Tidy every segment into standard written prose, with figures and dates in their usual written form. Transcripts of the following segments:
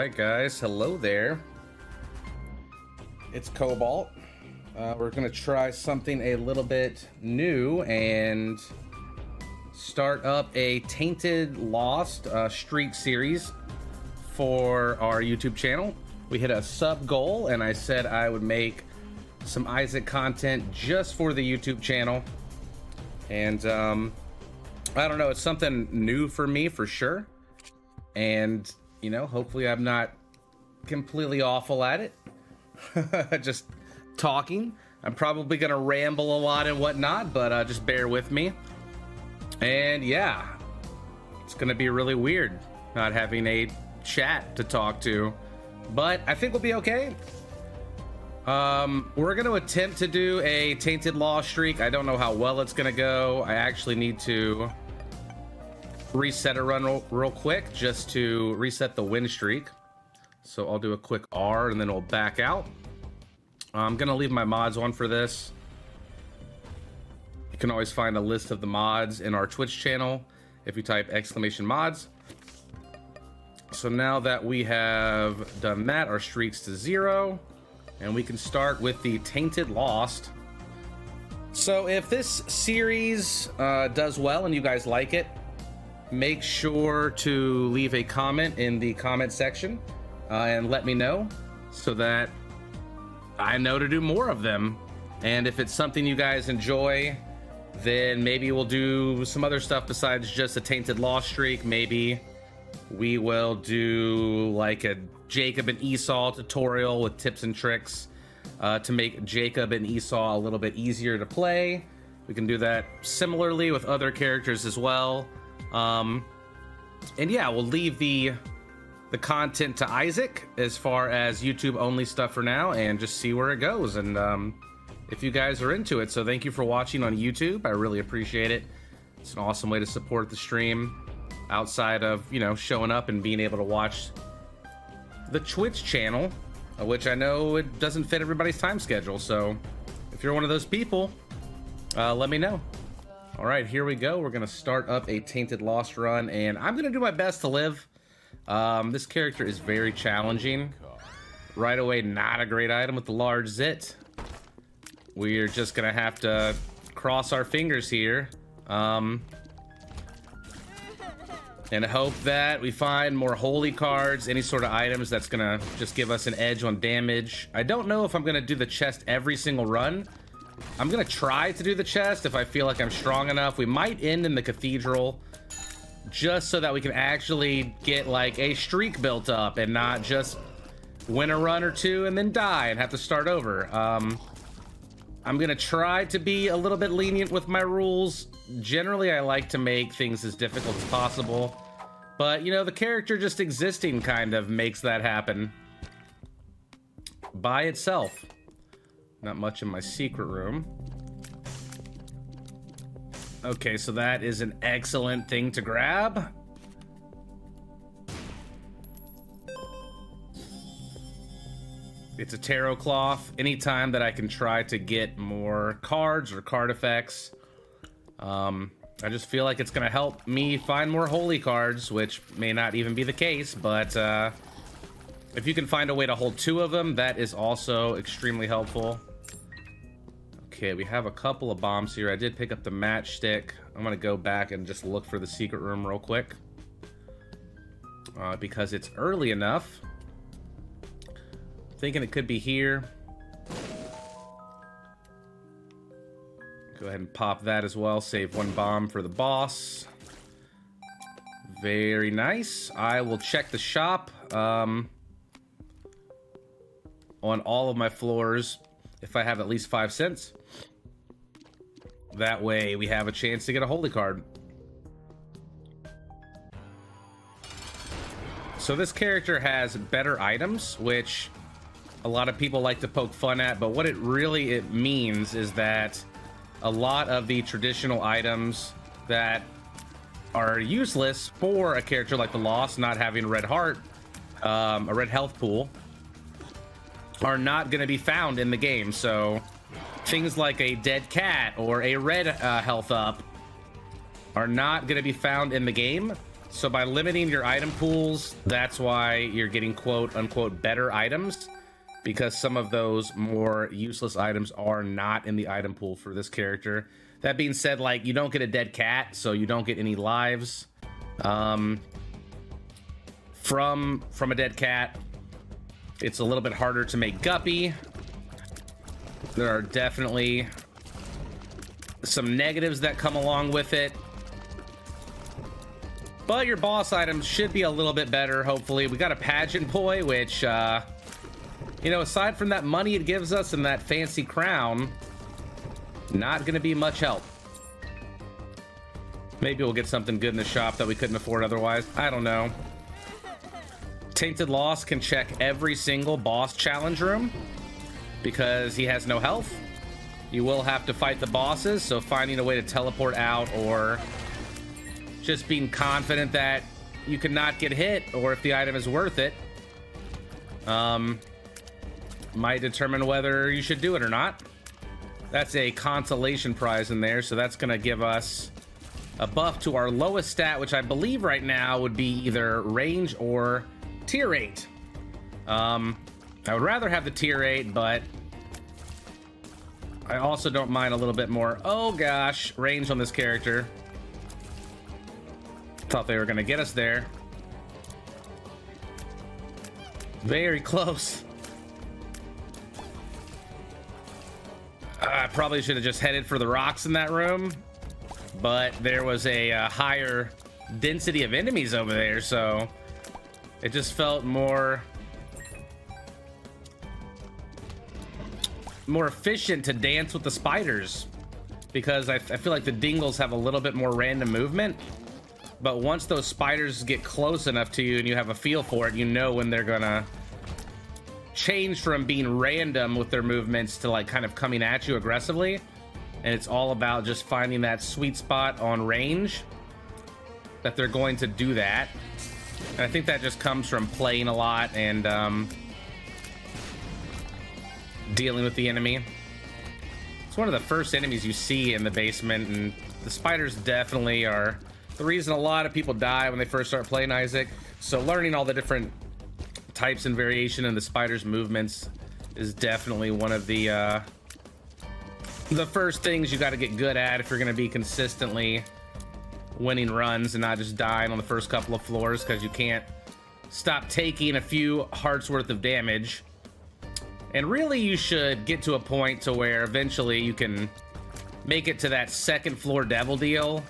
Alright guys, hello there. It's Cobalt. We're gonna try something a little bit new and start up a Tainted Lost streak series for our YouTube channel. We hit a sub goal and I said I would make some Isaac content just for the YouTube channel. And I don't know, it's something new for me for sure. And you know, hopefully I'm not completely awful at it. Just talking. I'm probably gonna ramble a lot and whatnot, but just bear with me. And yeah, it's gonna be really weird not having a chat to talk to, but I think we'll be okay. We're gonna attempt to do a Tainted Lost streak. I don't know how well it's gonna go. I actually need to reset a run real quick just to reset the win streak. So I'll do a quick R and then we'll back out. I'm gonna leave my mods on for this. You can always find a list of the mods in our Twitch channel if you type !mods. So now that we have done that, our streak's to 0 and we can start with the Tainted Lost. So if this series does well and you guys like it, make sure to leave a comment in the comment section and let me know so that I know to do more of them. And if it's something you guys enjoy, then maybe we'll do some other stuff besides just a Tainted Lost streak. Maybe we will do like a Jacob and Esau tutorial with tips and tricks to make Jacob and Esau a little bit easier to play. We can do that similarly with other characters as well. And yeah, we'll leave the content to Isaac as far as YouTube only stuff for now and just see where it goes. And if you guys are into it, so thank you for watching on YouTube. I really appreciate it. It's an awesome way to support the stream outside of, you know, showing up and being able to watch the Twitch channel, which I know it doesn't fit everybody's time schedule. So if you're one of those people, let me know. All right, here we go. We're gonna start up a Tainted Lost run, and I'm gonna do my best to live. This character is very challenging. Right away, not a great item with the large zit. We're just gonna have to cross our fingers here. And hope that we find more holy cards, any sort of items that's gonna just give us an edge on damage. I don't know if I'm gonna do the chest every single run. I'm gonna try to do the chest if I feel like I'm strong enough. We might end in the cathedral just so that we can actually get like a streak built up and not just win a run or two and then die and have to start over. I'm gonna try to be a little bit lenient with my rules. Generally, I like to make things as difficult as possible, but you know, the character just existing kind of makes that happen by itself. Not much in my secret room. Okay, so that is an excellent thing to grab. It's a tarot cloth. Anytime that I can try to get more cards or card effects, I just feel like it's gonna help me find more holy cards, which may not even be the case, but if you can find a way to hold 2 of them, that is also extremely helpful. Okay, we have a couple of bombs here. I did pick up the matchstick. I'm gonna go back and just look for the secret room real quick. Because it's early enough. Thinking it could be here. Go ahead and pop that as well. Save 1 bomb for the boss. Very nice. I will check the shop on all of my floors if I have at least 5 cents. That way we have a chance to get a holy card. So this character has better items, which a lot of people like to poke fun at, but what it really means is that a lot of the traditional items that are useless for a character like the Lost, not having a red heart, a red health pool, are not going to be found in the game. So things like a dead cat or a red health up are not going to be found in the game. So by limiting your item pools, that's why you're getting quote unquote better items, because some of those more useless items are not in the item pool for this character. That being said, like, you don't get a dead cat, so you don't get any lives from a dead cat. It's a little bit harder to make guppy. There are definitely some negatives that come along with it, but your boss items should be a little bit better, hopefully. We got a pageant boy, which you know, aside from that money it gives us and that fancy crown, not gonna be much help. Maybe we'll get something good in the shop that we couldn't afford otherwise. I don't know. Tainted Lost can check every single boss challenge room because he has no health. You will have to fight the bosses, so finding a way to teleport out or just being confident that you cannot get hit, or if the item is worth it, might determine whether you should do it or not. That's a consolation prize in there, so that's gonna give us a buff to our lowest stat, which I believe right now would be either range or tier 8. I would rather have the tier 8, but I also don't mind a little bit more, oh gosh, range on this character. Thought they were gonna get us there. Very close. I probably should have just headed for the rocks in that room, but there was a higher density of enemies over there, so it just felt more efficient to dance with the spiders, because I feel like the dingles have a little bit more random movement, but once those spiders get close enough to you and you have a feel for it, you know when they're gonna change from being random with their movements to like kind of coming at you aggressively. And it's all about just finding that sweet spot on range that they're going to do that. And I think that just comes from playing a lot and dealing with the enemy. It's one of the first enemies you see in the basement, and the spiders definitely are the reason a lot of people die when they first start playing Isaac. So learning all the different types and variation in the spider's movements is definitely one of the first things you got to get good at if you're going to be consistently winning runs and not just dying on the first couple of floors, because you can't stop taking a few hearts worth of damage. And really you should get to a point to where eventually you can make it to that second floor devil deal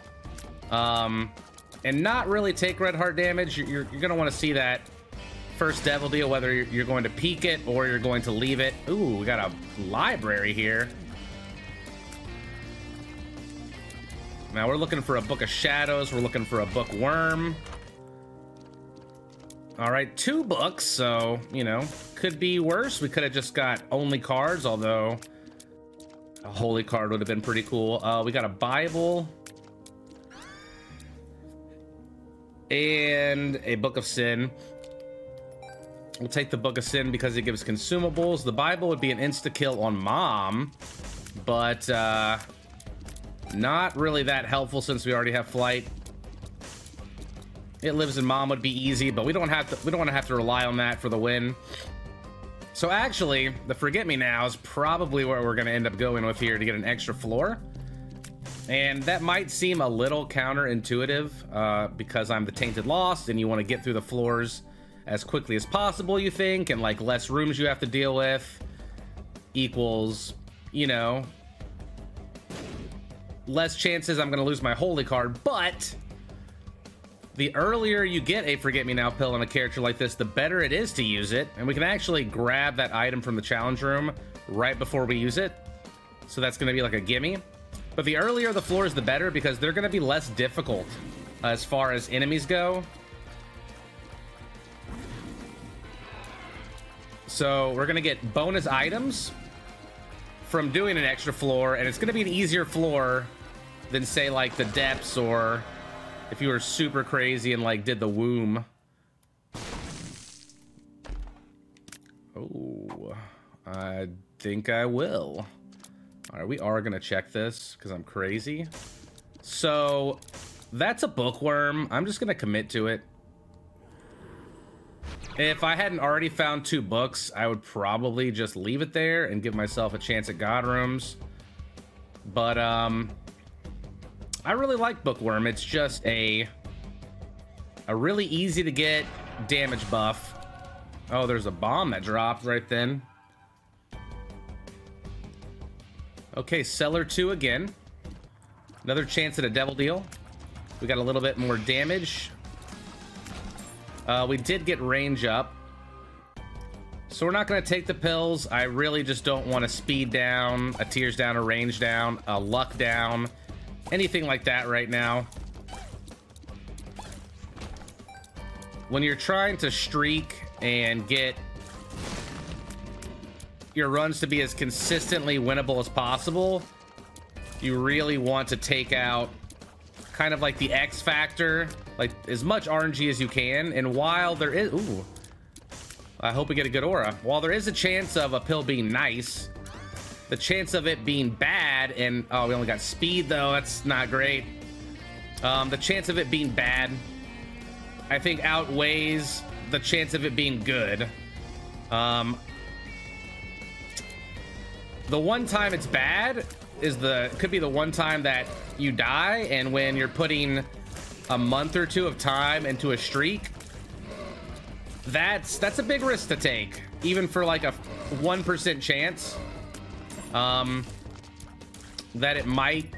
and not really take red heart damage. You're going to want to see that first devil deal, whether you're going to peek it or you're going to leave it. Ooh, we got a library here. Now we're looking for a Book of Shadows. We're looking for a bookworm. All right, 2 books, so, you know, could be worse. We could have just got only cards, although a holy card would have been pretty cool. We got a Bible and a Book of Sin. We'll take the Book of Sin because it gives consumables. The Bible would be an insta-kill on Mom, but not really that helpful since we already have Flight. It Lives in Mom would be easy, but we don't want to have to rely on that for the win. So actually, the Forget Me Now is probably where we're going to end up going with here to get an extra floor. And that might seem a little counterintuitive because I'm the Tainted Lost and you want to get through the floors as quickly as possible, you think, and like less rooms you have to deal with equals, you know, less chances I'm going to lose my holy card. But the earlier you get a Forget Me Now pill on a character like this, the better it is to use it. And we can actually grab that item from the challenge room right before we use it. So that's going to be like a gimme. But the earlier the floors, the better, because they're going to be less difficult as far as enemies go. So we're going to get bonus items from doing an extra floor, and it's going to be an easier floor than, say, like the depths, or if you were super crazy and like did the womb. Oh, I think I will. All right, we are going to check this because I'm crazy. So That's a bookworm. I'm just gonna commit to it. If I hadn't already found 2 books, I would probably just leave it there and give myself a chance at God Rooms. But I really like bookworm. It's just a really easy to get damage buff. Oh, there's a bomb that dropped right then. Okay, Cellar 2 again. Another chance at a devil deal. We got a little bit more damage. We did get range up. So we're not going to take the pills. I really just don't want a speed down, a tears down, a range down, a luck down, anything like that right now. When you're trying to streak and get your runs to be as consistently winnable as possible, you really want to take out kind of like the X factor, like as much RNG as you can. And while there is, ooh, I hope we get a good aura. While there is a chance of a pill being nice, the chance of it being bad, and oh, we only got speed though, that's not great. The chance of it being bad, I think, outweighs the chance of it being good. The one time it's bad is could be the one time that you die, and when you're putting a month or 2 of time into a streak, that's a big risk to take, even for like a 1% chance that it might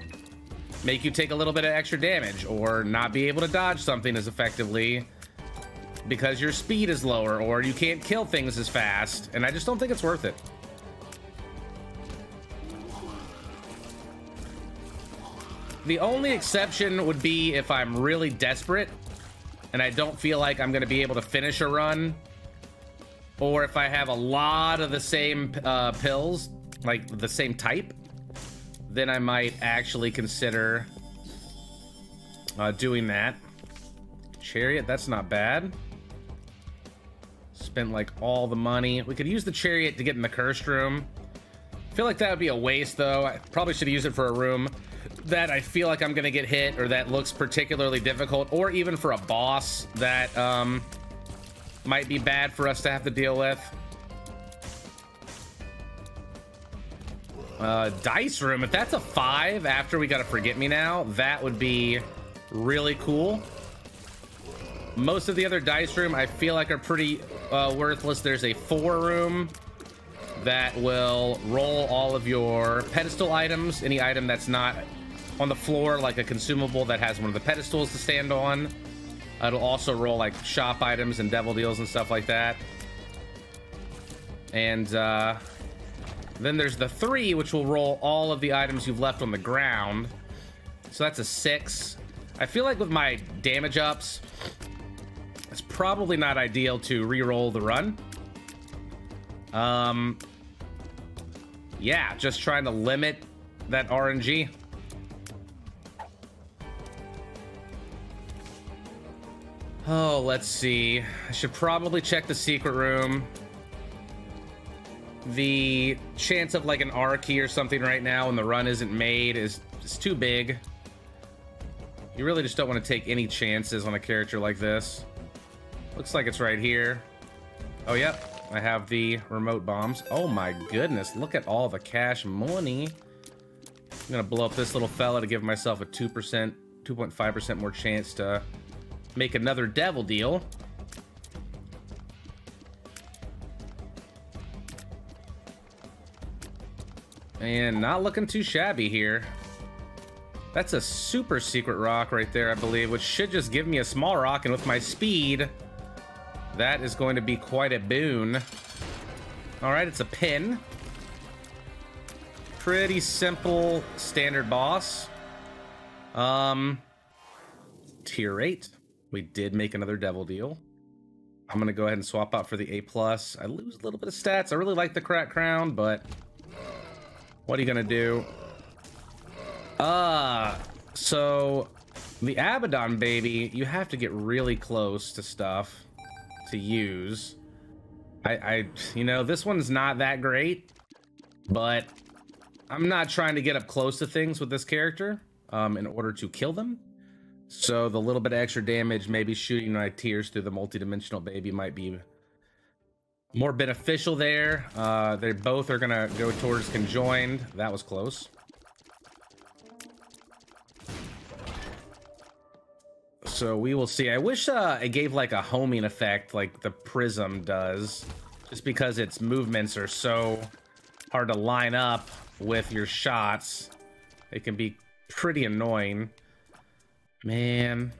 make you take a little bit of extra damage or not be able to dodge something as effectively because your speed is lower or you can't kill things as fast, and I just don't think it's worth it. The only exception would be if I'm really desperate and I don't feel like I'm going to be able to finish a run, or if I have a lot of the same pills, like the same type, then I might actually consider doing that. Chariot, that's not bad. Spent like all the money. We could use the chariot to get in the cursed room. I feel like that would be a waste though. I probably should use it for a room that I feel like I'm gonna get hit, or that looks particularly difficult, or even for a boss that might be bad for us to have to deal with. Dice room, if that's a 5 after we got a forget me now, that would be really cool. Most of the other dice room I feel like are pretty worthless. There's a 4 room that will roll all of your pedestal items, any item that's not on the floor, like a consumable that has one of the pedestals to stand on. It'll also roll like shop items and devil deals and stuff like that. And then there's the 3, which will roll all of the items you've left on the ground. So that's a 6. I feel like with my damage ups, it's probably not ideal to re-roll the run. Yeah, just trying to limit that RNG. Oh, let's see. I should probably check the secret room. The chance of like an R key or something right now when the run isn't made is too big. You really just don't want to take any chances on a character like this. Looks like it's right here. Oh, yep. I have the remote bombs. Oh my goodness, look at all the cash money. I'm gonna blow up this little fella to give myself a 2%, 2.5% more chance to make another devil deal. And not looking too shabby here. That's a super secret rock right there, I believe, which should just give me a small rock, and with my speed, that is going to be quite a boon. All right, it's a pin. Pretty simple, standard boss. Tier 8. We did make another devil deal. I'm gonna go ahead and swap out for the A+. I lose a little bit of stats. I really like the crack crown, but what are you gonna do? So the Abaddon baby, you have to get really close to stuff to use. You know, this one's not that great, but I'm not trying to get up close to things with this character in order to kill them. So the little bit of extra damage, maybe shooting my tears through the multi-dimensional baby might be more beneficial there. They both are gonna go towards conjoined. That was close. So we will see. I wish it gave like a homing effect like the prism does, just because its movements are so hard to line up with your shots. It can be pretty annoying. Man,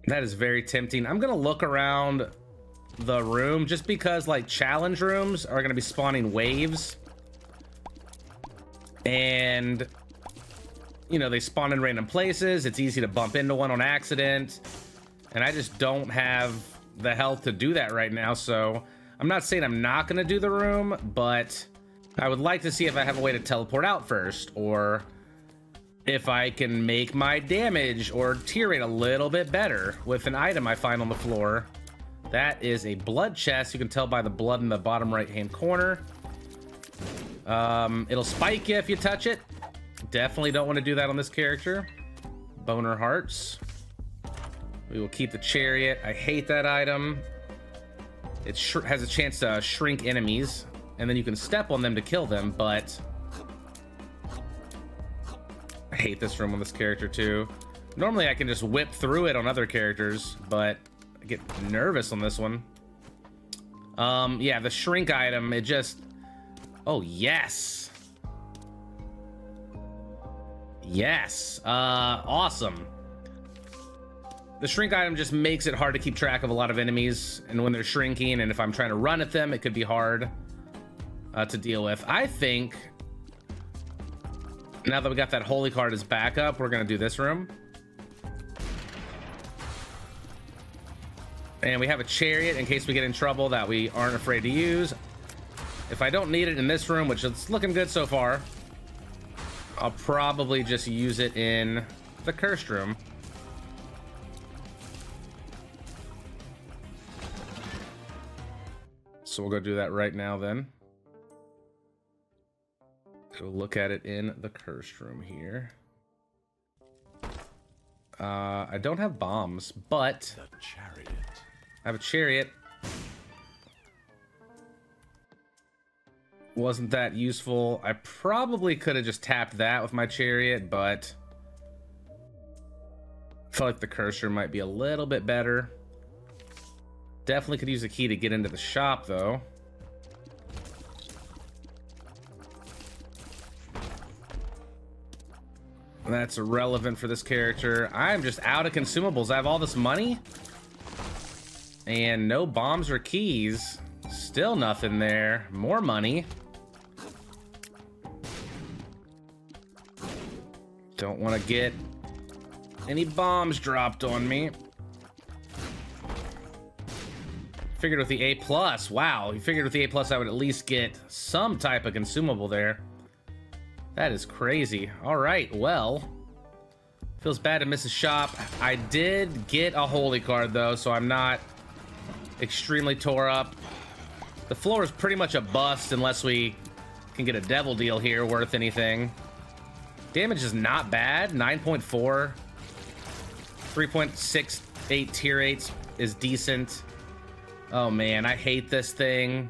that is very tempting. I'm gonna look around the room just because like challenge rooms are gonna be spawning waves, and you know, they spawn in random places. It's easy to bump into one on accident, and I just don't have the health to do that right now. So I'm not saying I'm not gonna do the room, but I would like to see if I have a way to teleport out first, or if I can make my damage or tear rate a little bit better with an item I find on the floor. That is a blood chest. You can tell by the blood in the bottom right hand corner. It'll spike you if you touch it. Definitely don't want to do that on this character. Boner hearts. We will keep the chariot. I hate that item. It has a chance to shrink enemies, and then you can step on them to kill them, but I hate this room on this character too. Normally I can just whip through it on other characters, but I get nervous on this one. Yeah, the shrink item, it just... Oh, yes. Yes. Awesome. The shrink item just makes it hard to keep track of a lot of enemies, and when they're shrinking, and if I'm trying to run at them, it could be hard to deal with. I think now that we got that holy card as backup, we're gonna do this room. And we have a chariot in case we get in trouble that we aren't afraid to use. If I don't need it in this room, which is looking good so far, I'll probably just use it in the cursed room. So we'll go do that right now then. We'll look at it in the cursed room here. I don't have bombs, but I have a chariot. Wasn't that useful? I probably could have just tapped that with my chariot, but I felt like the cursor might be a little bit better. Definitely could use a key to get into the shop, though. That's irrelevant for this character. I'm just out of consumables. I have all this money and no bombs or keys. Still nothing there. More money. Don't want to get any bombs dropped on me. Figured with the A+, wow, you figured with the A+ I would at least get some type of consumable there. That is crazy. All right, well, feels bad to miss a shop. I did get a holy card though, so I'm not extremely tore up. The floor is pretty much a bust unless we can get a devil deal here worth anything. Damage is not bad, 9.4. 3.68 tier rates is decent. Oh man, I hate this thing.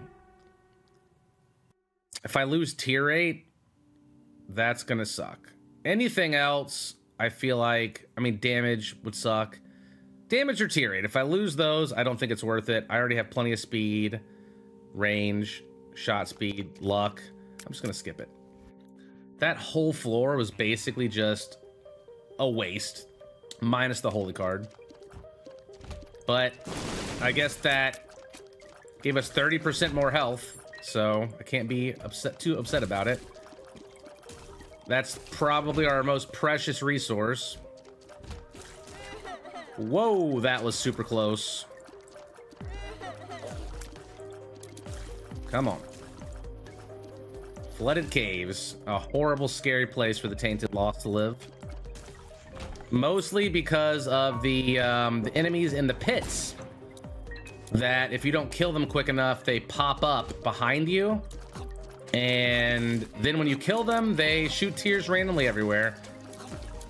If I lose tier rate, that's gonna suck. Anything else, I feel like, I mean, damage would suck. Damage or tier rate, if I lose those, I don't think it's worth it. I already have plenty of speed, range, shot speed, luck. I'm just gonna skip it. That whole floor was basically just a waste, minus the holy card. But I guess that gave us 30% more health, so I can't be too upset about it. That's probably our most precious resource. Whoa, that was super close. Come on. Flooded caves, a horrible, scary place for the tainted lost to live. Mostly because of the enemies in the pits. That if you don't kill them quick enough, they pop up behind you. And then when you kill them, they shoot tears randomly everywhere.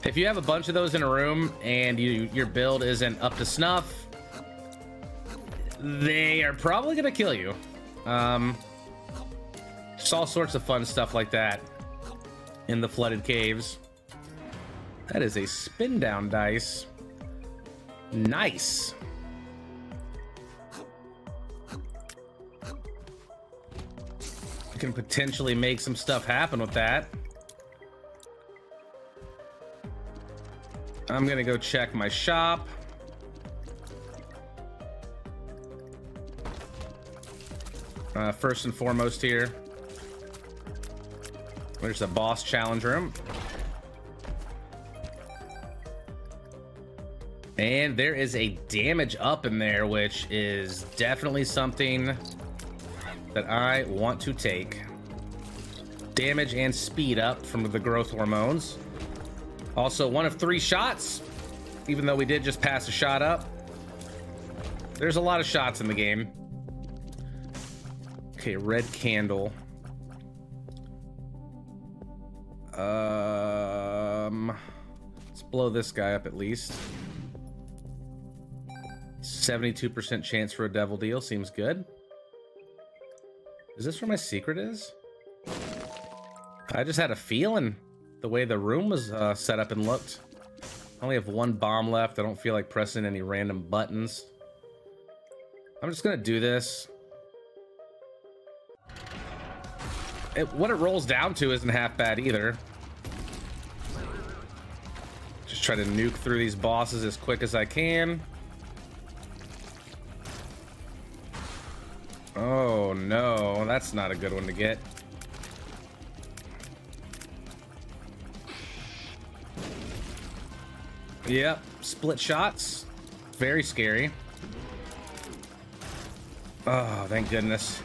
If you have a bunch of those in a room and your build isn't up to snuff, they are probably gonna kill you. Just all sorts of fun stuff like that in the flooded caves. That is a spin down dice. Nice. I can potentially make some stuff happen with that. I'm gonna go check my shop. First and foremost here, there's a boss challenge room. And there is a damage up in there, which is definitely something that I want to take. Damage and speed up from the growth hormones. Also, 1 of 3 shots, even though we did just pass a shot up. There's a lot of shots in the game. Okay, red candle. Let's blow this guy up at least. 72% chance for a devil deal, seems good. Is this where my secret is? I just had a feeling the way the room was set up and looked. I only have 1 bomb left. I don't feel like pressing any random buttons. I'm just gonna do this. What it rolls down to isn't half bad either. Just try to nuke through these bosses as quick as I can. Oh no, that's not a good one to get. Yep, split shots. Very scary. Oh, thank goodness.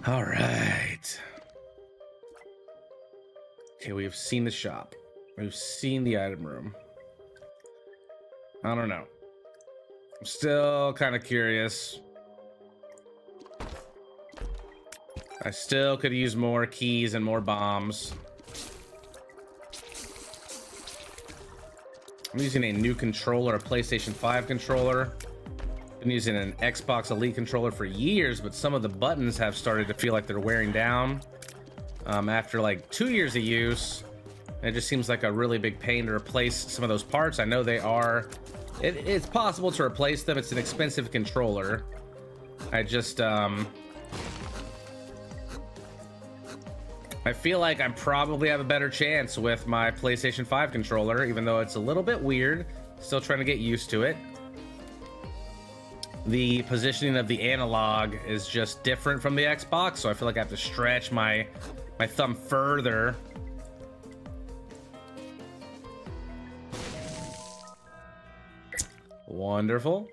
All right. Okay, we've seen the shop. We've seen the item room. I don't know. I'm still kind of curious. I still could use more keys and more bombs. I'm using a new controller, a PlayStation 5 controller. Been using an Xbox Elite controller for years, but some of the buttons have started to feel like they're wearing down after like 2 years of use. It just seems like a really big pain to replace some of those parts. I know they are. It's possible to replace them. It's an expensive controller. I just I feel like I probably have a better chance with my PlayStation 5 controller, even though it's a little bit weird. Still trying to get used to it. The positioning of the analog is just different from the Xbox, so I feel like I have to stretch my thumb further. Wonderful.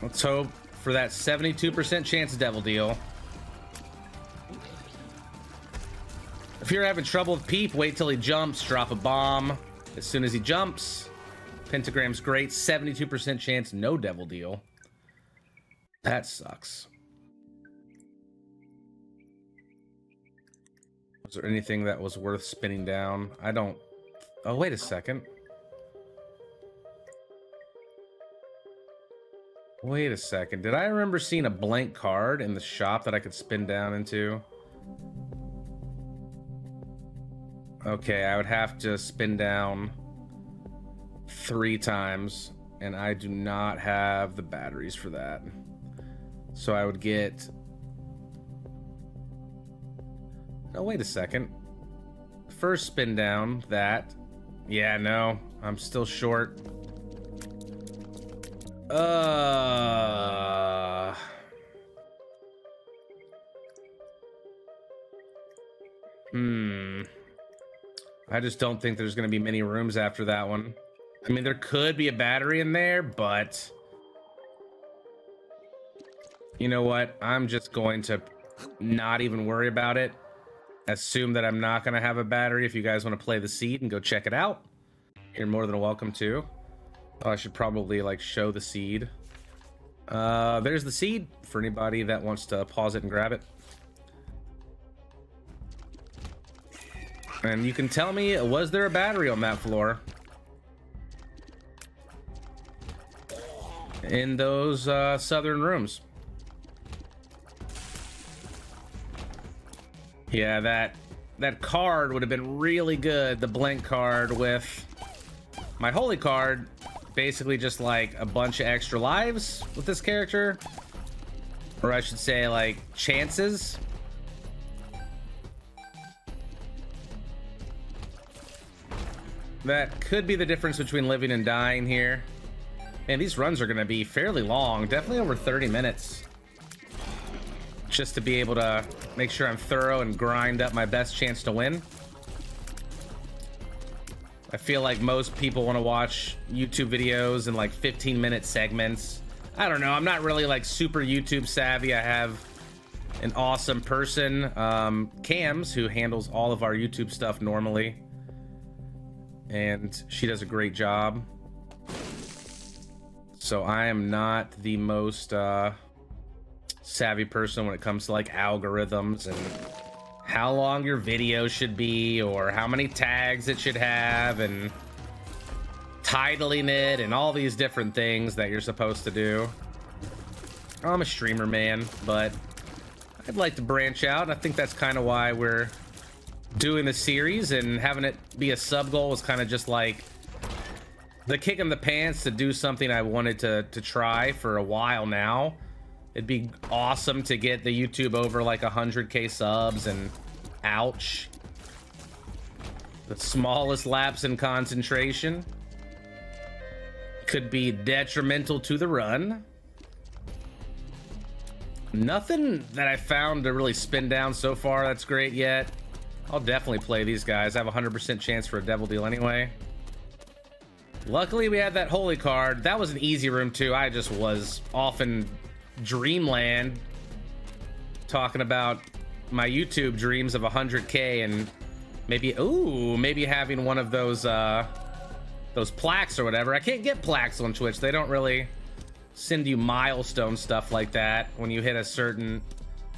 Let's hope for that 72% chance devil deal. If you're having trouble with Peep, wait till he jumps, drop a bomb. As soon as he jumps, pentagram's great. 72% chance, no devil deal. That sucks. Was there anything that was worth spinning down? I don't... Oh, wait a second. Wait a second. Did I remember seeing a blank card in the shop that I could spin down into? Okay, I would have to spin down 3 times, and I do not have the batteries for that. So I would get... Oh, wait a second. First spin down, that. Yeah, no, I'm still short. I just don't think there's going to be many rooms after that one. I mean, there could be a battery in there, but... You know what? I'm just going to not even worry about it. Assume that I'm not going to have a battery. If you guys want to play the seed and go check it out, you're more than welcome to. Oh, I should probably, like, show the seed. There's the seed for anybody that wants to pause it and grab it. And you can tell me, was there a battery on that floor? In those southern rooms. Yeah, that card would have been really good, the blink card with my holy card. Basically just like a bunch of extra lives with this character. Or I should say like chances. That could be the difference between living and dying here. Man, these runs are going to be fairly long, definitely over 30 minutes. Just to be able to make sure I'm thorough and grind up my best chance to win. I feel like most people want to watch YouTube videos in like 15-minute segments. I don't know, I'm not really like super YouTube savvy. I have an awesome person, Cams, who handles all of our YouTube stuff normally. And she does a great job. So I am not the most savvy person when it comes to like algorithms and how long your video should be or how many tags it should have and titling it and all these different things that you're supposed to do. I'm a streamer, man, but I'd like to branch out. I think that's kind of why we're doing the series, and having it be a sub goal was kind of just like the kick in the pants to do something I wanted to try for a while now. It'd be awesome to get the YouTube over like 100K subs, and ouch, the smallest lapse in concentration could be detrimental to the run. Nothing that I found to really spin down so far that's great yet. I'll definitely play these guys. I have a 100% chance for a devil deal anyway. Luckily we had that holy card. That was an easy room too. I just was off in dreamland talking about my YouTube dreams of 100K and maybe having one of those plaques or whatever. I can't get plaques on Twitch. They don't really send you milestone stuff like that when you hit a certain,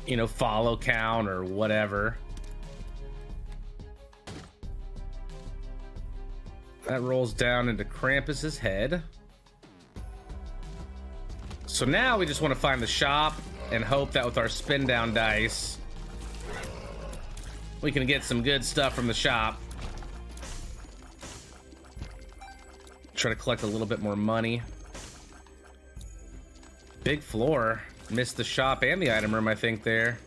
you know, follow count or whatever. That rolls down into Krampus's head. So now we just want to find the shop and hope that with our spin down dice we can get some good stuff from the shop. Try to collect a little bit more money. Big floor. Missed the shop and the item room, I think, there.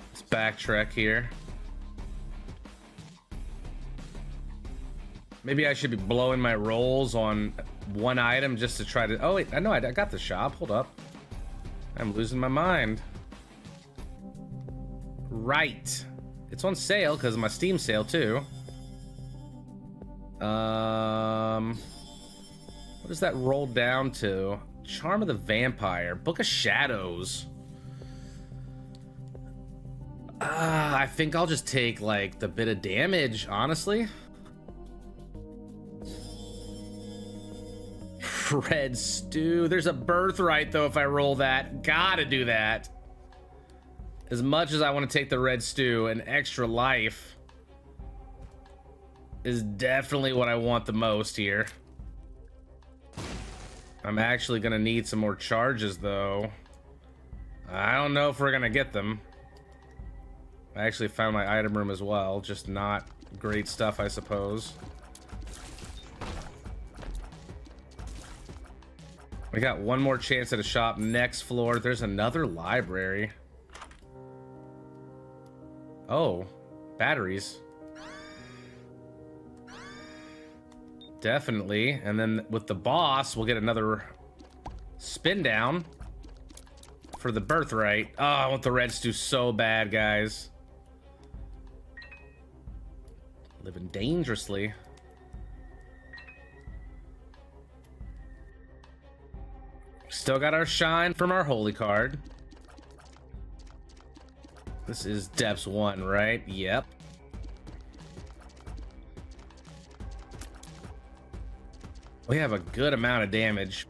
Let's backtrack here. Maybe I should be blowing my rolls on one item just to try to... Oh, wait. I know I got the shop. Hold up. I'm losing my mind. Right. It's on sale because of my Steam sale, too. What does that roll down to? Charm of the Vampire. Book of Shadows. I think I'll just take, like, the bit of damage, honestly. Red Stew. There's a birthright, though, if I roll that. Gotta do that. As much as I want to take the Red Stew, an extra life is definitely what I want the most here. I'm actually gonna need some more charges, though. I don't know if we're gonna get them. I actually found my item room as well, just not great stuff, I suppose. We got one more chance at a shop next floor. There's another library. Oh, batteries. Definitely. And then with the boss, we'll get another spin down for the birthright. Oh, I want the red stew so bad, guys. Living dangerously. Still got our shine from our holy card. This is depths 1, right? Yep. We have a good amount of damage.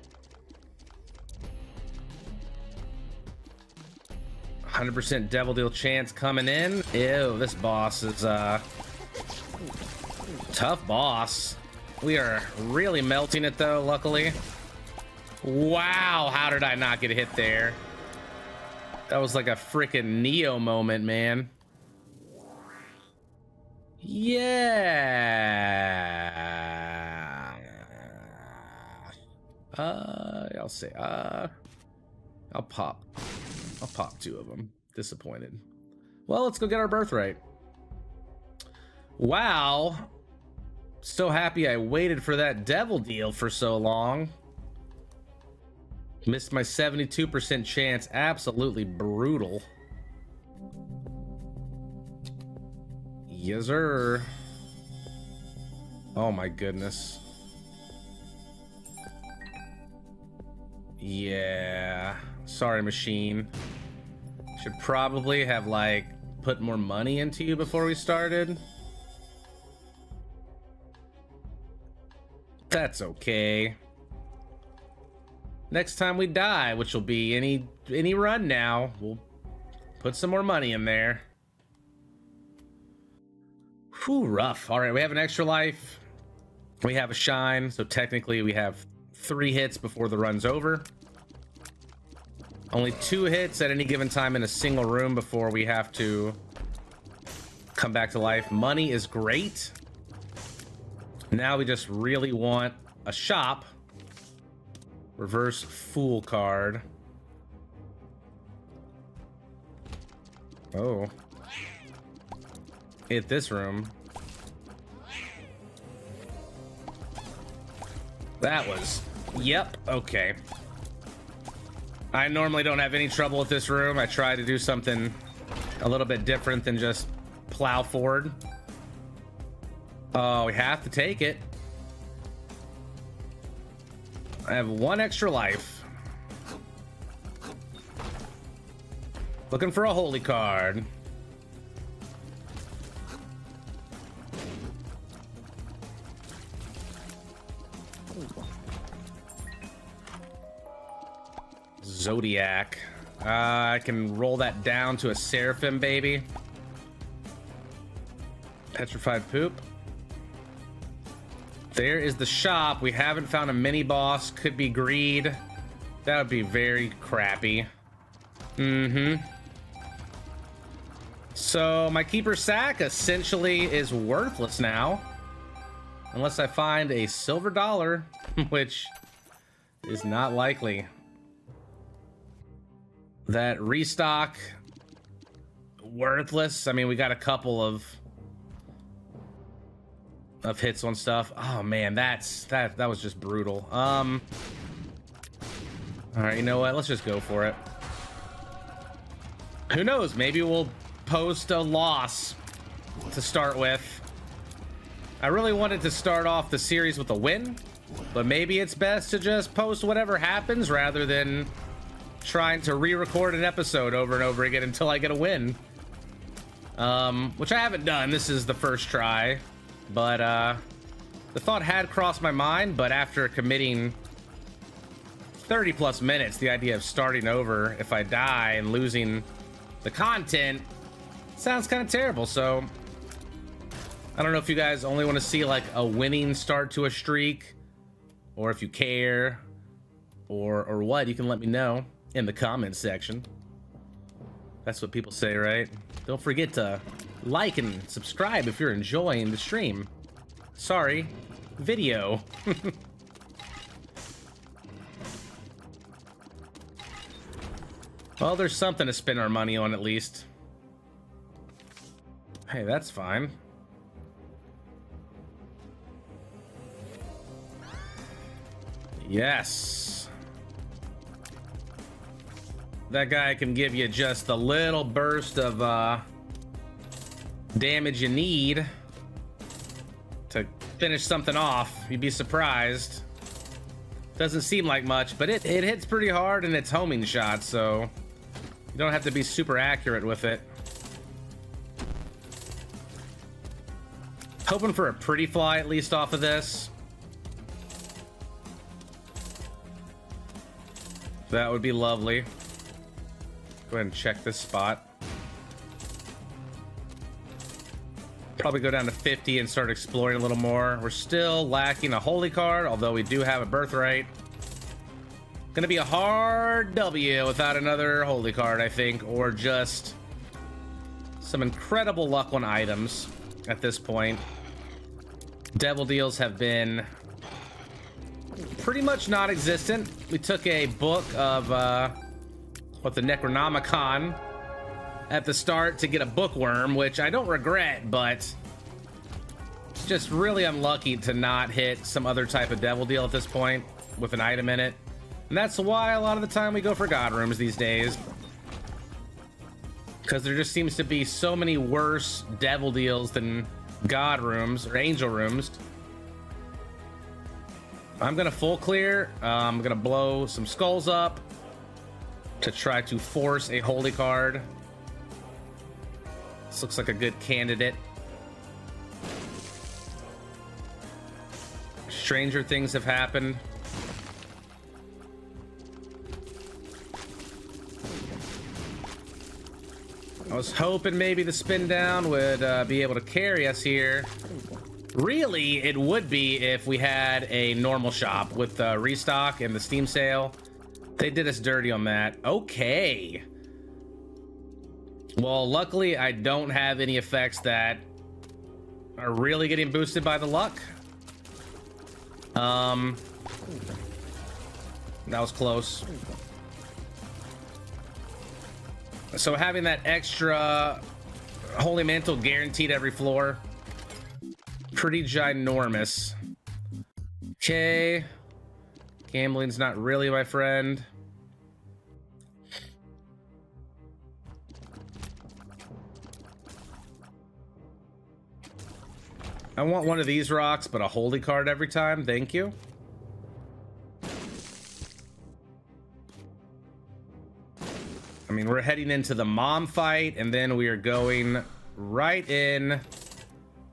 100% Devil Deal chance coming in. Ew, this boss is tough boss. We are really melting it though, luckily. Wow, how did I not get hit there? That was like a freaking Neo moment, man. Yeah. I'll say, I'll pop 2 of them. Disappointed. Well, let's go get our birthright. Wow. So happy I waited for that devil deal for so long. Missed my 72% chance. Absolutely brutal. Yes, sir. Oh my goodness. Yeah. Sorry, machine. Should probably have, like, put more money into you before we started. That's okay. Next time we die, which will be any run now, we'll put some more money in there. Whew, rough. All right, we have an extra life. We have a shine, so technically we have 3 hits before the run's over. Only 2 hits at any given time in a single room before we have to come back to life. Money is great. Now we just really want a shop. Reverse Fool card. Oh. Hit this room. That was... Yep, okay. I normally don't have any trouble with this room. I try to do something a little bit different than just plow forward. Oh, we have to take it. I have 1 extra life. Looking for a holy card. Zodiac. I can roll that down to a Seraphim, baby. Petrified Poop. There is the shop. We haven't found a mini boss. Could be greed. That would be very crappy. So my keeper sack essentially is worthless now, unless I find a silver dollar, which is not likely. That restock, worthless. I mean, we got a couple of hits on stuff. Oh man, that was just brutal. All right, you know what? Let's just go for it. Who knows? Maybe we'll post a loss to start with. I really wanted to start off the series with a win, but maybe it's best to just post whatever happens rather than trying to re-record an episode over and over again until I get a win. Which I haven't done. This is the first try. But the thought had crossed my mind, but after committing 30 plus minutes, the idea of starting over if I die and losing the content sounds kind of terrible. So I don't know if you guys only want to see like a winning start to a streak, or if you care, or what. You can let me know in the comments section. That's what people say, right? Don't forget to like and subscribe if you're enjoying the stream. Sorry, video. Well, there's something to spend our money on at least. Hey, that's fine. Yes. That guy can give you just a little burst of damage you need to finish something off. You'd be surprised. Doesn't seem like much, but it hits pretty hard and it's homing shots, so you don't have to be super accurate with it. Hoping for a pretty fly at least off of this. That would be lovely. Go ahead and check this spot. Probably go down to 50 and start exploring a little more. We're still lacking a holy card, although we do have a birthright. Gonna be a hard W without another holy card, I think, or just some incredible luck on items at this point. Devil deals have been pretty much non-existent. We took a book of what, the Necronomicon at the start to get a bookworm, which I don't regret, but just really unlucky to not hit some other type of devil deal at this point with an item in it. And that's why a lot of the time we go for god rooms these days, because there just seems to be so many worse devil deals than god rooms or angel rooms. I'm gonna full clear. I'm gonna blow some skulls up to try to force a holy card. This looks like a good candidate. Stranger things have happened. I was hoping maybe the spin down would be able to carry us here. Really, it would be if we had a normal shop with restock and the Steam sale. They did us dirty on that. Okay. Well, luckily, I don't have any effects that are really getting boosted by the luck. That was close. So having that extra Holy Mantle guaranteed every floor, pretty ginormous. Okay. Gambling's not really my friend. I want one of these rocks, but a holy card every time. Thank you. I mean, we're heading into the mom fight, and then we are going right in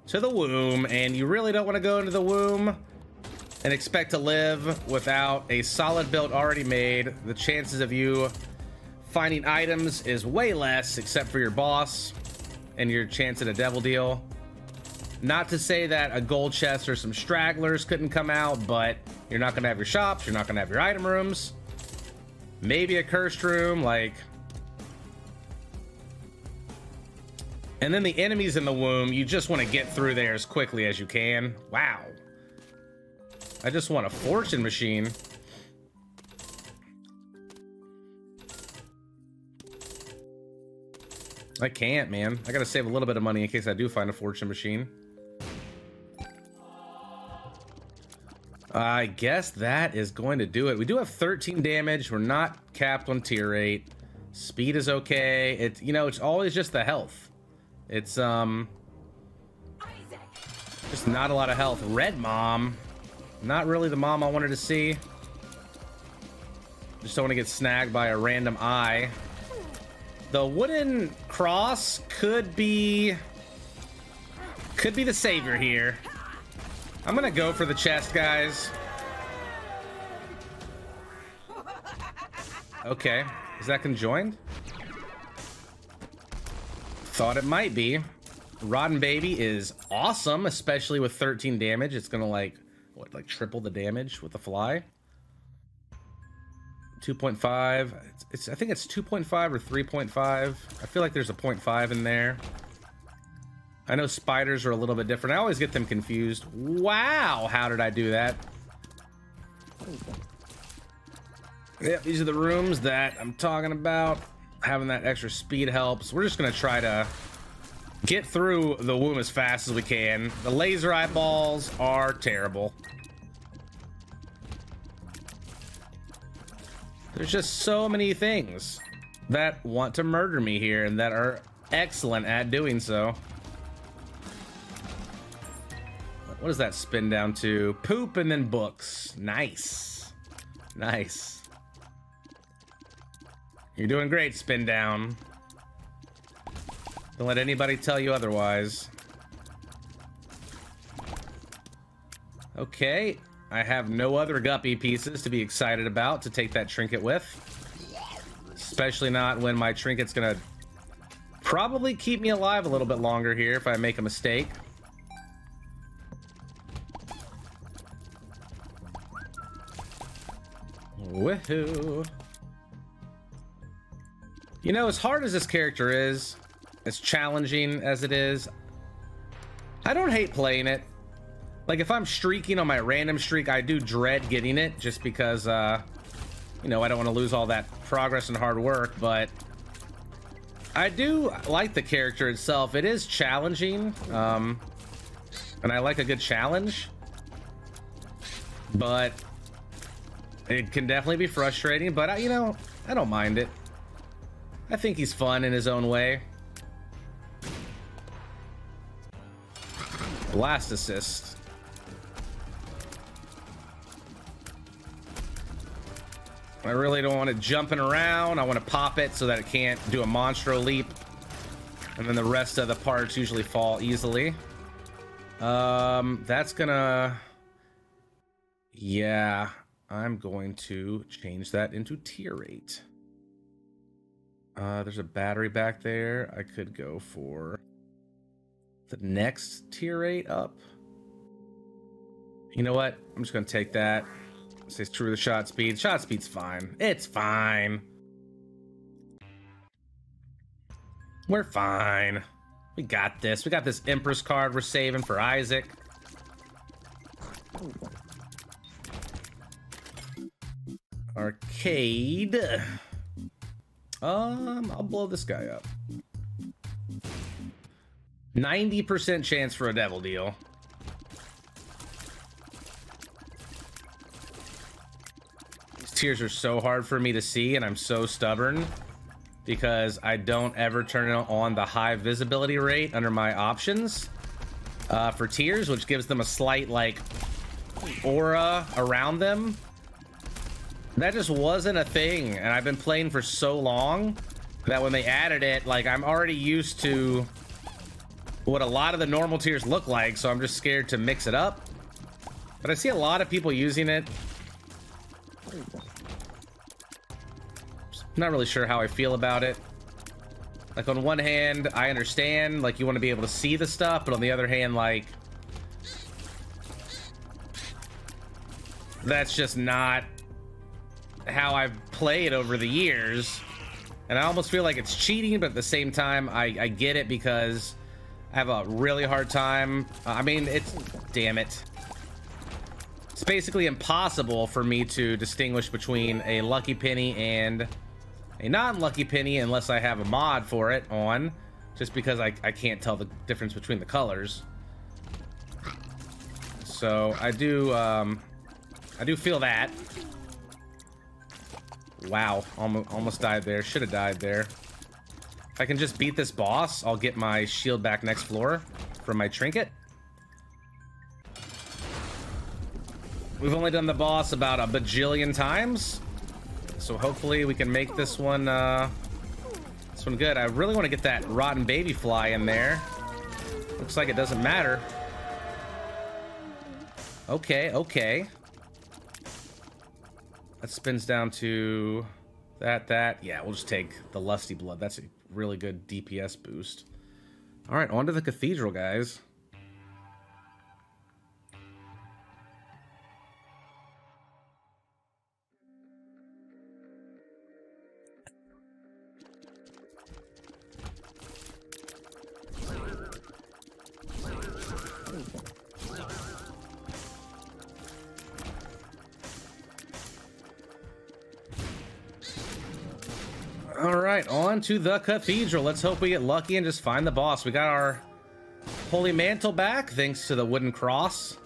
to the womb, and you really don't want to go into the womb and expect to live without a solid build already made. The chances of you finding items is way less, except for your boss and your chance at a devil deal. Not to say that a gold chest or some stragglers couldn't come out, but you're not gonna have your shops, you're not gonna have your item rooms, maybe a cursed room, like. And then the enemies in the womb, you just want to get through there as quickly as you can. Wow. I just want a fortune machine. I can't, man. I gotta save a little bit of money in case I do find a fortune machine. I guess that is going to do it. We do have 13 damage. We're not capped on tier rate. Speed is okay. It's, you know, it's always just the health. It's just not a lot of health. Red mom. Not really the mom I wanted to see. Just don't want to get snagged by a random eye. The wooden cross could be the savior here. I'm gonna go for the chest, guys. Okay, is that conjoined? Thought it might be. Rotten Baby is awesome, especially with 13 damage. It's gonna like triple the damage with the fly. 2.5. I think it's 2.5 or 3.5. I feel like there's a 0.5 in there. I know spiders are a little bit different. I always get them confused. Wow, how did I do that? Yep, these are the rooms that I'm talking about. Having that extra speed helps. We're just gonna try to get through the womb as fast as we can. The laser eyeballs are terrible. There's just so many things that want to murder me here and that are excellent at doing so. What does that spin down to? Poop and then books. Nice. Nice. You're doing great, spin down. Don't let anybody tell you otherwise. Okay. I have no other guppy pieces to be excited about to take that trinket with. Especially not when my trinket's gonna probably keep me alive a little bit longer here if I make a mistake. Woohoo. You know, as hard as this character is, as challenging as it is, I don't hate playing it. Like, if I'm streaking on my random streak, I do dread getting it just because, you know, I don't want to lose all that progress and hard work, but I do like the character itself. It is challenging, and I like a good challenge, but it can definitely be frustrating, but you know, I don't mind it. I think he's fun in his own way. Blast assist. I really don't want it jumping around. I want to pop it so that it can't do a monstro leap. And then the rest of the parts usually fall easily. That's gonna... Yeah, I'm going to change that into tier 8. There's a battery back there. I could go for the next tier 8 up. You know what? I'm just gonna take that. Stays true to the shot speed. Shot speed's fine. It's fine. We're fine. We got this. We got this Empress card we're saving for Isaac. Arcade. I'll blow this guy up. 90% chance for a devil deal. These tiers are so hard for me to see, and I'm so stubborn because I don't ever turn on the high visibility rate under my options for tiers, which gives them a slight like aura around them. That just wasn't a thing, and I've been playing for so long that when they added it, like, I'm already used to what a lot of the normal tiers look like, so I'm just scared to mix it up. But I see a lot of people using it. Not really sure how I feel about it. Like, on one hand, I understand, like, you want to be able to see the stuff, but on the other hand, like, that's just not how I've played over the years. And I almost feel like it's cheating, but at the same time, I get it because I have a really hard time. I mean, it's... Damn it. It's basically impossible for me to distinguish between a lucky penny and a non-lucky penny unless I have a mod for it on, just because I can't tell the difference between the colors. So I do feel that. Wow, almost died there. Should have died there. If I can just beat this boss, I'll get my shield back next floor from my trinket. We've only done the boss about a bajillion times, so hopefully we can make this one good. I really want to get that rotten baby fly in there. Looks like it doesn't matter. Okay, okay. That spins down to that. Yeah, we'll just take the Lusty Blood. That's a really good DPS boost. All right, on to the cathedral, guys. Alright, on to the cathedral. Let's hope we get lucky and just find the boss. We got our holy mantle back, thanks to the wooden cross.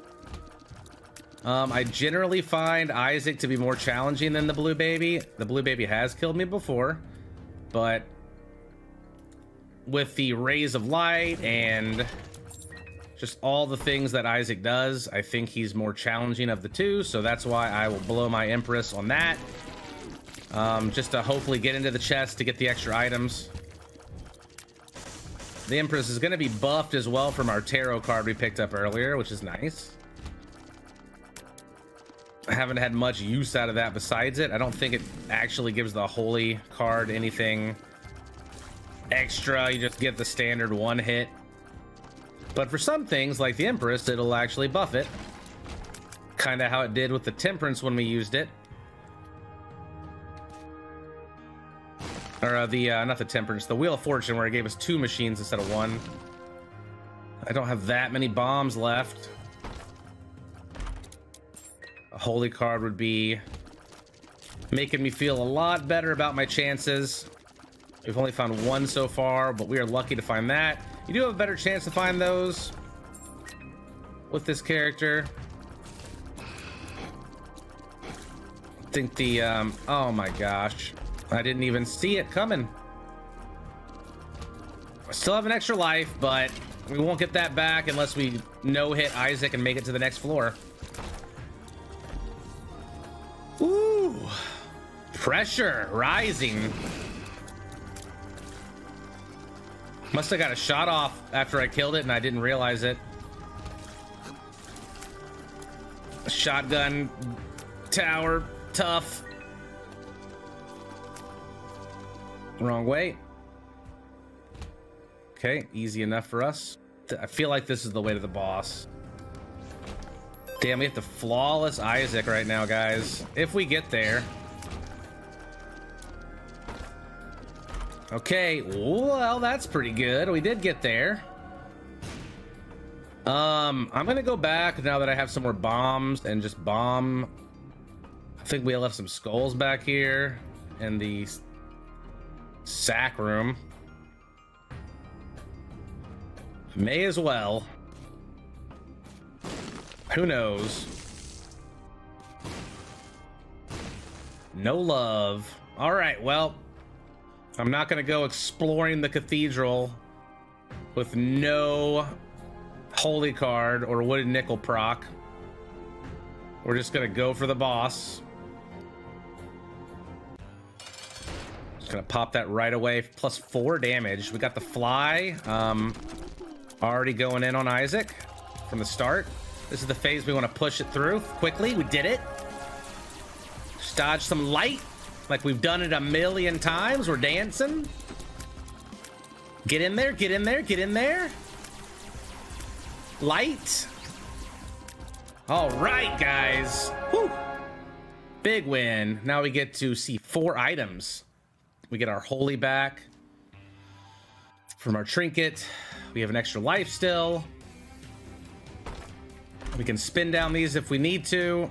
I generally find Isaac to be more challenging than the blue baby. The blue baby has killed me before, but with the rays of light and just all the things that Isaac does, I think he's more challenging of the two, so that's why I will blow my Empress on that. Just to hopefully get into the chest to get the extra items. The Empress is going to be buffed as well from our tarot card we picked up earlier, which is nice. I haven't had much use out of that besides it. I don't think it actually gives the holy card anything extra. You just get the standard one hit. But for some things, like the Empress, it'll actually buff it. Kind of how it did with the Temperance when we used it. Or not the Temperance, the Wheel of Fortune, where it gave us 2 machines instead of 1. I don't have that many bombs left. A holy card would be making me feel a lot better about my chances. We've only found 1 so far, but we are lucky to find that. You do have a better chance to find those with this character. I think the, oh my gosh. I didn't even see it coming. I still have an extra life, but we won't get that back unless we no-hit Isaac and make it to the next floor. Ooh, pressure rising. Must have got a shot off after I killed it and I didn't realize it. Shotgun tower, tough. Wrong way. Okay, easy enough for us. I feel like this is the way to the boss. Damn, we have the flawless Isaac right now, guys. If we get there. Okay, well, that's pretty good. We did get there. I'm gonna go back now that I have some more bombs and just bomb. I think we left some skulls back here in the sack room. May as well. Who knows? No love. All right, well, I'm not gonna go exploring the cathedral with no holy card or wooden nickel proc. We're just gonna go for the boss. Just gonna pop that right away. Plus 4 damage. We got the fly. Already going in on Isaac from the start. This is the phase we want to push it through quickly. We did it. Just dodge some light like we've done it a million times. We're dancing. Get in there, get in there, get in there. Light. All right, guys. Whew. Big win. Now we get to see 4 items. We get our holy back from our trinket. We have an extra life still. We can spin down these if we need to.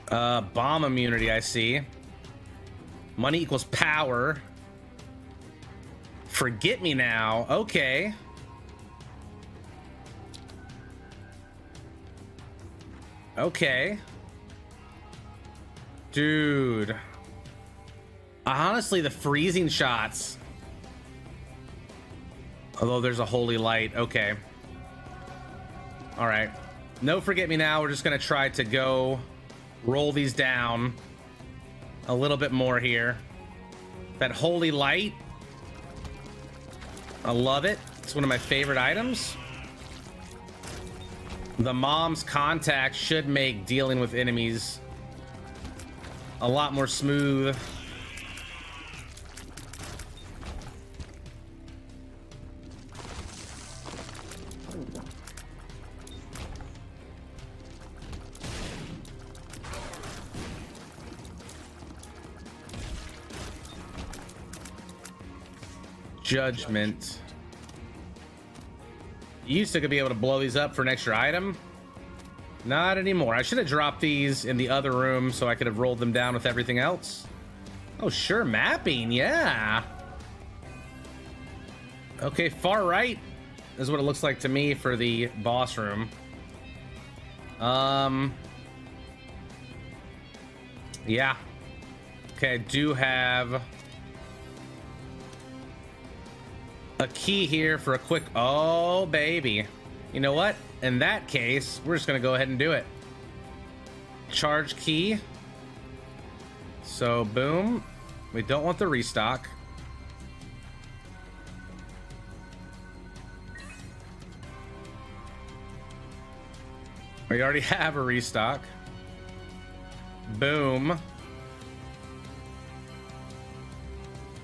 Bomb immunity, I see. Money equals power. Forget me now. Okay. Okay. Dude. Honestly, the freezing shots. Although there's a holy light. Okay. All right. No forget me now. We're just going to try to go roll these down a little bit more here. That holy light. I love it. It's one of my favorite items. The mom's contact should make dealing with enemies a lot more smooth. Judgment. You used to be able to blow these up for an extra item. Not anymore. I should have dropped these in the other room so I could have rolled them down with everything else. Oh, sure. Mapping. Yeah. Okay. Far right is what it looks like to me for the boss room. Yeah. Okay. I do have a key here for a quick, oh baby. You know what? In that case, we're just gonna go ahead and do it. Charge key. So boom. We don't want the restock. We already have a restock. Boom.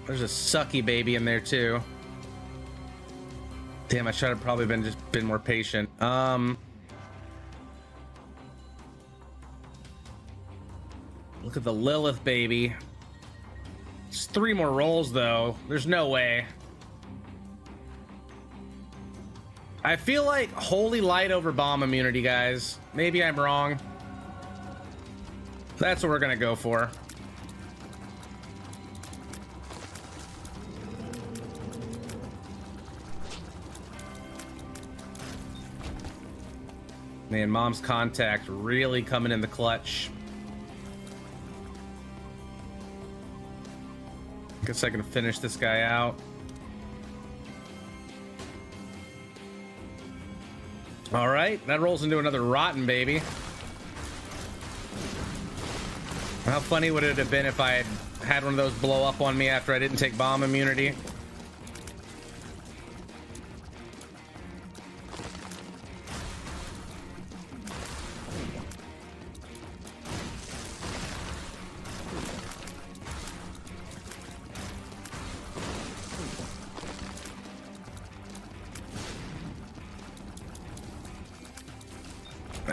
There's a sucky baby in there too. Damn, I should have probably been more patient. Look at the Lilith baby. It's 3 more rolls though. There's no way. I feel like Holy Light over Bomb immunity, guys. Maybe I'm wrong. That's what we're gonna go for. Man, Mom's Contact really coming in the clutch. Guess I can finish this guy out. All right, that rolls into another rotten baby. How funny would it have been if I had one of those blow up on me after I didn't take bomb immunity?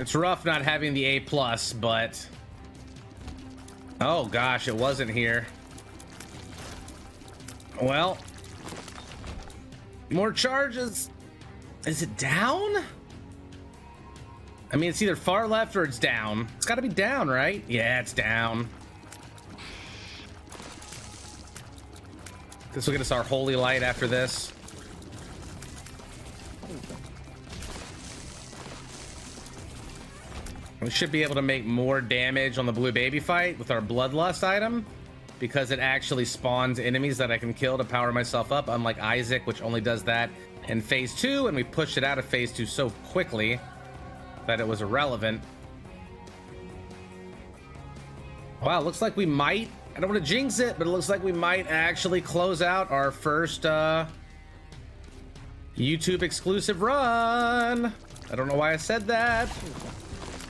It's rough not having the A+, but oh gosh, it wasn't here. Well, more charges. Is it down? I mean, it's either far left or it's down. It's got to be down, right? Yeah, it's down. This will get us our Holy Light after this. We should be able to make more damage on the blue baby fight with our Bloodlust item, because it actually spawns enemies that I can kill to power myself up, unlike Isaac, which only does that in phase 2, and we pushed it out of phase 2 so quickly that it was irrelevant. Wow, looks like we might, I don't want to jinx it, but it looks like we might actually close out our first YouTube exclusive run. I don't know why I said that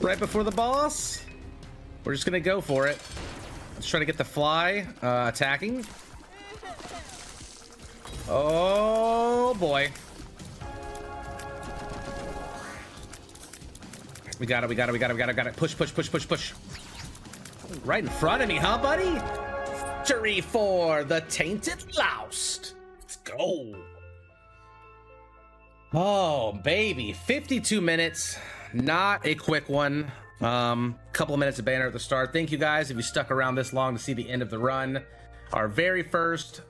right before the boss. We're just gonna go for it. Let's try to get the fly attacking. Oh boy. We got it, we got it, we got it, we got it, we got it. Push, push, push, push, push. Right in front of me, huh, buddy? Victory for the Tainted Loust. Let's go. Oh, baby. 52 minutes. Not a quick one. Couple of minutes of banner at the start. Thank you guys if you stuck around this long to see the end of the run. Our very first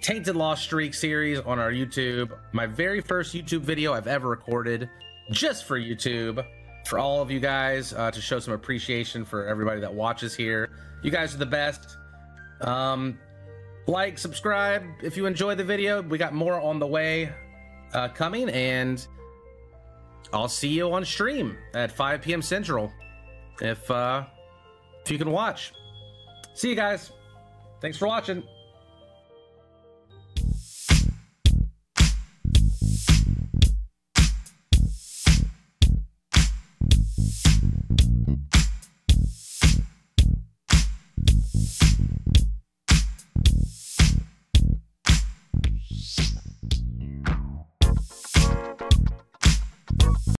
Tainted Lost Streak series on our YouTube. My very first YouTube video I've ever recorded just for YouTube. For all of you guys to show some appreciation for everybody that watches here. You guys are the best. Like, subscribe if you enjoyed the video. We got more on the way coming, and I'll see you on stream at 5 p.m. Central if you can watch. See you guys. Thanks for watching.